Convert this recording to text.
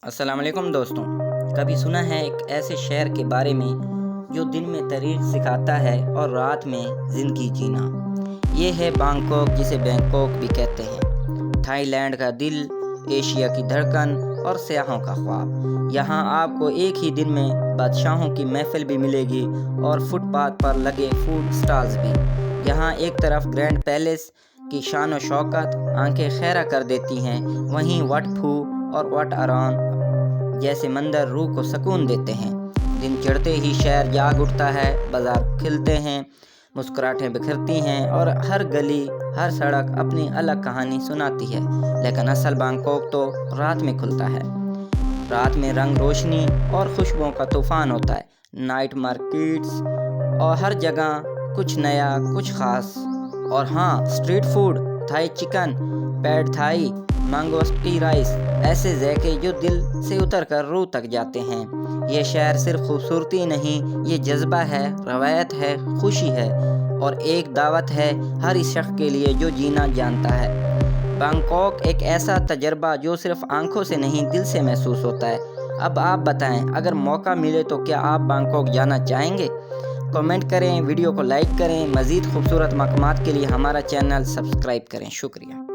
السلام علیکم دوستوں، کبھی سنا ہے ایک ایسے شہر کے بارے میں جو دن میں تاریخ سکھاتا ہے اور رات میں زندگی جینا؟ یہ ہے بانکاک، جسے بینکاک بھی کہتے ہیں۔ تھائی لینڈ کا دل، ایشیا کی دھڑکن اور سیاحوں کا خواب۔ یہاں آپ کو ایک ہی دن میں بادشاہوں کی محفل بھی ملے گی اور فٹ پاتھ پر لگے فوڈ سٹالز بھی۔ یہاں ایک طرف گرینڈ پیلس کی شان و شوکت آنکھیں خیرہ کر دیتی ہیں، وہیں وٹ پھو اور وٹ اران جیسے منظر روح کو سکون دیتے ہیں۔ دن چڑھتے ہی شہر جاگ اٹھتا ہے، بازار کھلتے ہیں، مسکراہٹیں بکھرتی ہیں اور ہر گلی، ہر سڑک اپنی الگ کہانی سناتی ہے۔ لیکن اصل بانکاک تو رات میں کھلتا ہے۔ رات میں رنگ روشنی اور خوشبوؤں کا طوفان ہوتا ہے۔ نائٹ مارکیٹس اور ہر جگہ کچھ نیا، کچھ خاص۔ اور ہاں، street food, Thai chicken, pad Thai, mango sticky rice, ایسے ذائقے جو دل سے اتر کر روح تک جاتے ہیں۔ یہ شہر صرف خوبصورتی نہیں، یہ جذبہ ہے، روایت ہے، خوشی ہے اور ایک دعوت ہے ہر اس شخص کے لیے جو جینا جانتا ہے۔ بانکاک ایک ایسا تجربہ جو صرف آنکھوں سے نہیں، دل سے محسوس ہوتا ہے۔ اب آپ بتائیں، اگر موقع ملے تو کیا آپ بانکاک جانا چاہیں گے؟ کمنٹ کریں، ویڈیو کو لائک کریں، مزید خوبصورت مقامات کے لیے ہمارا چینل سبسکرائب کریں۔ شکریہ۔